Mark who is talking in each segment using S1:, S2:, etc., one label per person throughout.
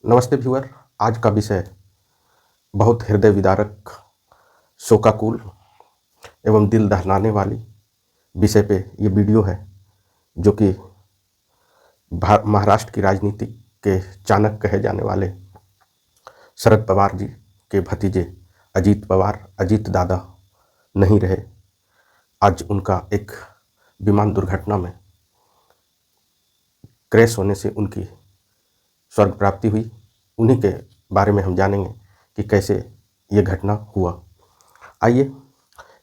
S1: नमस्ते व्यूअर। आज का विषय बहुत हृदय विदारक, शोकाकुल एवं दिल दहलाने वाली विषय पे ये वीडियो है, जो कि महाराष्ट्र की राजनीति के चाणक्य कहे जाने वाले शरद पवार जी के भतीजे अजीत पवार, अजीत दादा नहीं रहे। आज उनका एक विमान दुर्घटना में क्रैश होने से उनकी स्वर्ग प्राप्ति हुई। उन्हीं के बारे में हम जानेंगे कि कैसे ये घटना हुआ। आइए,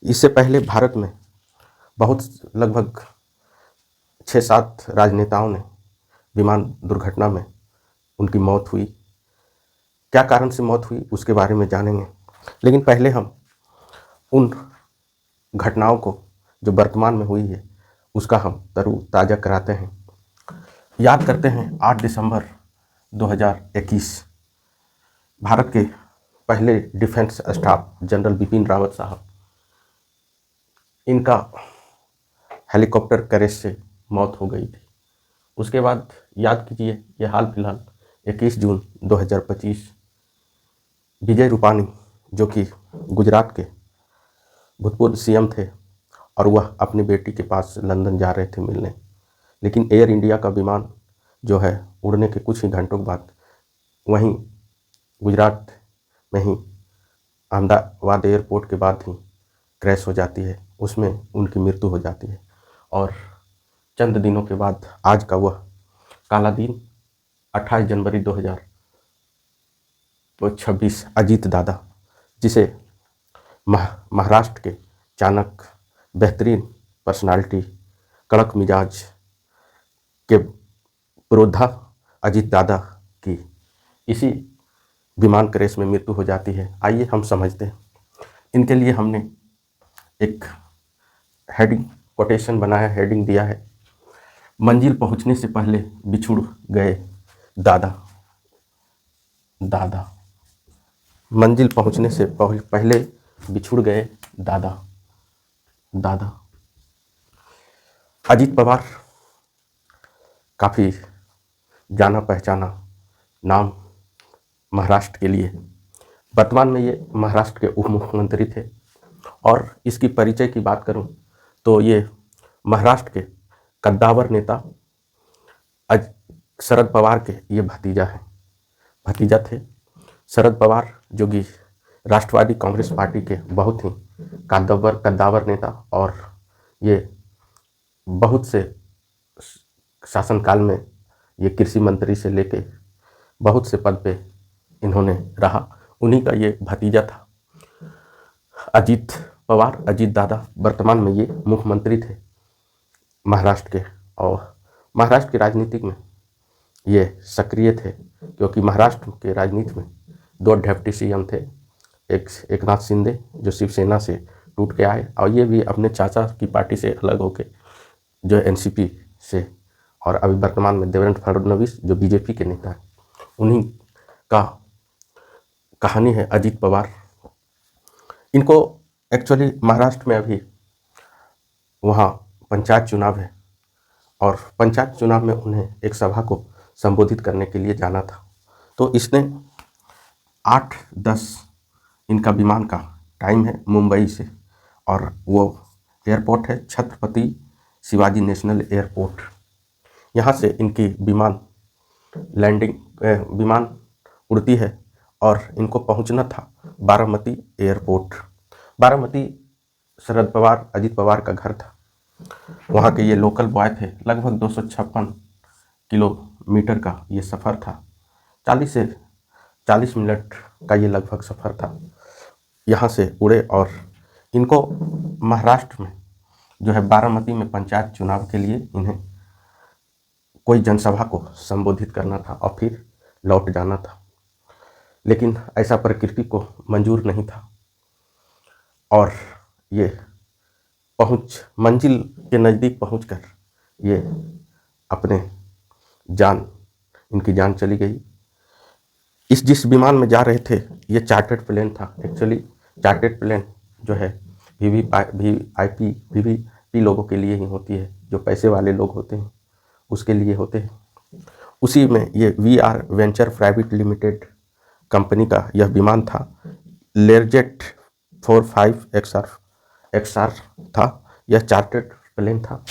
S1: इससे पहले भारत में बहुत लगभग 6-7 राजनेताओं ने विमान दुर्घटना में उनकी मौत हुई। क्या कारण से मौत हुई उसके बारे में जानेंगे, लेकिन पहले हम उन घटनाओं को जो वर्तमान में हुई है उसका हम तरोताज़ा कराते हैं। याद करते हैं 8 दिसंबर 2021 भारत के पहले defence staff general Bipin Rawat साहब, इनका हेलीकॉप्टर क्रैश से मौत हो गई थी। उसके बाद याद कीजिए, ये हाल फिलहाल 21 जून 2025 विजय रूपानी, जो कि गुजरात के भूतपूर्व सीएम थे, और वह अपनी बेटी के पास लंदन जा रहे थे मिलने, लेकिन एयर इंडिया का विमान जो है उड़ने के कुछ ही घंटों बाद वहीं गुजरात में ही अहमदाबाद एयरपोर्ट के बाद ही क्रैश हो जाती है। उसमें उनकी मृत्यु हो जाती है और चंद दिनों के बाद आज का वह काला दिन 28 जनवरी 2026 अजीत दादा, जिसे महाराष्ट्र के चाणक्य, बेहतरीन पर्सनालिटी, कड़क मिजाज के पुरोधा अजीत दादा की इसी विमान क्रैश में मृत्यु हो जाती है। आइए हम समझते हैं। इनके लिए हमने एक हेडिंग कोटेशन बनाया, हेडिंग दिया है, मंजिल पहुंचने से पहले बिछुड़ गए दादा। दादा मंजिल पहुंचने से पहले बिछुड़ गए दादा। दादा अजीत पवार काफ़ी जाना पहचाना नाम महाराष्ट्र के लिए। वर्तमान में ये महाराष्ट्र के उप मुख्यमंत्री थे, और इसकी परिचय की बात करूं तो ये महाराष्ट्र के कद्दावर नेता शरद पवार के ये भतीजा थे। शरद पवार जो कि राष्ट्रवादी कांग्रेस पार्टी के बहुत ही कद्दावर नेता, और ये बहुत से शासनकाल में ये कृषि मंत्री से लेके बहुत से पद पे इन्होंने रहा। उन्हीं का ये भतीजा था अजीत पवार, अजीत दादा। वर्तमान में ये मुख्यमंत्री थे महाराष्ट्र के, और महाराष्ट्र की राजनीति में ये सक्रिय थे, क्योंकि महाराष्ट्र के राजनीति में 2 डिप्टी सीएम थे। एक एकनाथ शिंदे जो शिवसेना से टूट के आए, और ये भी अपने चाचा की पार्टी से अलग होके जो एनसीपी से, और अभी वर्तमान में देवेंद्र फडणवीस जो बीजेपी के नेता हैं, उन्हीं का कहानी है अजीत पवार। इनको एक्चुअली महाराष्ट्र में अभी वहाँ पंचायत चुनाव है, और पंचायत चुनाव में उन्हें एक सभा को संबोधित करने के लिए जाना था। तो इसने 8-10 इनका विमान का टाइम है मुंबई से, और वो एयरपोर्ट है छत्रपति शिवाजी नेशनल एयरपोर्ट। यहाँ से इनकी विमान उड़ती है, और इनको पहुँचना था बारामती एयरपोर्ट। बारामती शरद पवार, अजीत पवार का घर था। वहाँ के ये लोकल बॉय थे। लगभग 256 किलोमीटर का ये सफ़र था। 40 से 40 मिनट का ये लगभग सफ़र था। यहाँ से उड़े, और इनको महाराष्ट्र में जो है बारामती में पंचायत चुनाव के लिए इन्हें कोई जनसभा को संबोधित करना था और फिर लौट जाना था, लेकिन ऐसा प्रकृति को मंजूर नहीं था, और ये मंजिल के नज़दीक पहुंचकर ये इनकी जान चली गई। जिस विमान में जा रहे थे ये चार्टर्ड प्लेन था। एक्चुअली चार्टर्ड प्लेन जो है वीवीआईपी लोगों के लिए ही होती है, जो पैसे वाले लोग होते हैं उसके लिए होते हैं। उसी में ये VR venture private limited company का यह विमान था। लेरजेट 45 XR था। यह चार्टर्ड प्लेन था,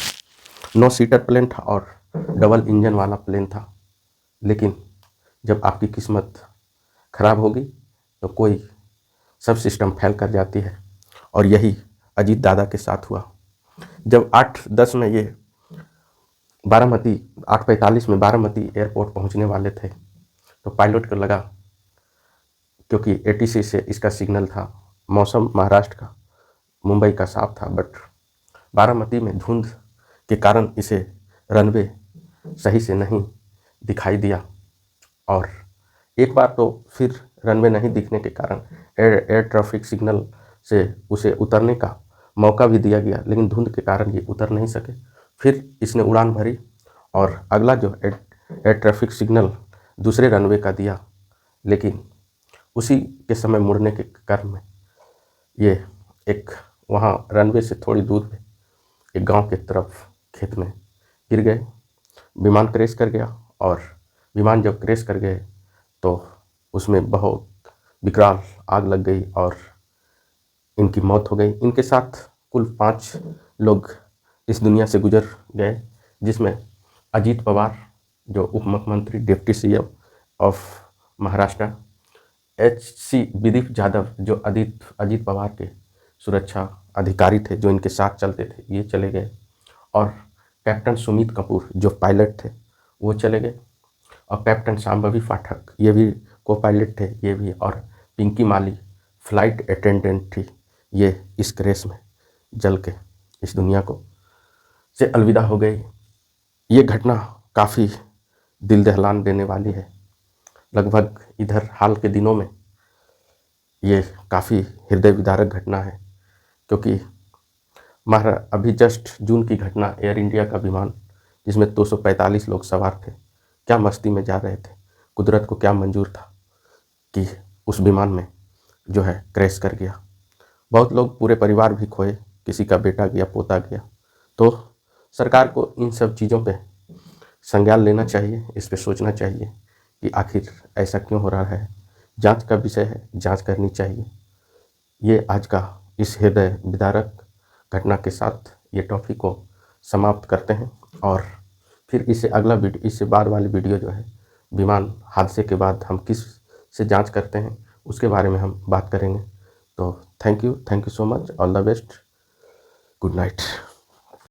S1: 9 सीटर प्लेन था और डबल इंजन वाला प्लेन था। लेकिन जब आपकी किस्मत खराब होगी तो कोई सब सिस्टम फेल कर जाती है, और यही अजीत दादा के साथ हुआ। जब 8:10 में ये 8:45 में बारामती एयरपोर्ट पहुंचने वाले थे तो पायलट को लगा, क्योंकि ATC से इसका सिग्नल था, मौसम महाराष्ट्र का, मुंबई का साफ था, बट बारामती में धुंध के कारण इसे रनवे सही से नहीं दिखाई दिया। और एक बार तो फिर रनवे नहीं दिखने के कारण एयर ट्रैफिक सिग्नल से उसे उतरने का मौका भी दिया गया, लेकिन धुंध के कारण ये उतर नहीं सके। फिर इसने उड़ान भरी और अगला जो एयर ट्रैफिक सिग्नल दूसरे रनवे का दिया, लेकिन उसी के समय मुड़ने के क्रम में ये एक वहाँ रनवे से थोड़ी दूर पे एक गांव के तरफ खेत में गिर गए। विमान क्रैश कर गया, और विमान जब क्रैश कर गए तो उसमें बहुत विकराल आग लग गई और इनकी मौत हो गई। इनके साथ कुल 5 लोग इस दुनिया से गुजर गए, जिसमें अजीत पवार जो उप मुख्यमंत्री deputy CM of Maharashtra, HC विदीप जाधव जो अजीत पवार के सुरक्षा अधिकारी थे, जो इनके साथ चलते थे, ये चले गए, और कैप्टन सुमित कपूर जो पायलट थे वो चले गए, और कैप्टन शांभवी पाठक ये भी को पायलट थे ये भी, और पिंकी माली फ्लाइट अटेंडेंट थी, ये इस क्रैश में जल के इस दुनिया को से अलविदा हो गई। ये घटना काफ़ी दिल दहलान देने वाली है। लगभग इधर हाल के दिनों में ये काफ़ी हृदय विदारक घटना है, क्योंकि अभी जस्ट जून की घटना, एयर इंडिया का विमान जिसमें 245 लोग सवार थे, क्या मस्ती में जा रहे थे, कुदरत को क्या मंजूर था कि उस विमान में जो है क्रैश कर गया। बहुत लोग, पूरे परिवार भी खोए, किसी का बेटा गया, पोता गया। तो सरकार को इन सब चीज़ों पे संज्ञान लेना चाहिए, इस पे सोचना चाहिए कि आखिर ऐसा क्यों हो रहा है। जांच का विषय है, जांच करनी चाहिए। ये आज का इस हृदय विदारक घटना के साथ ये टॉपिक को समाप्त करते हैं, और फिर इससे बाद वाली वीडियो जो है विमान हादसे के बाद हम किस से जांच करते हैं उसके बारे में हम बात करेंगे। तो thank you so much, all the best, good night.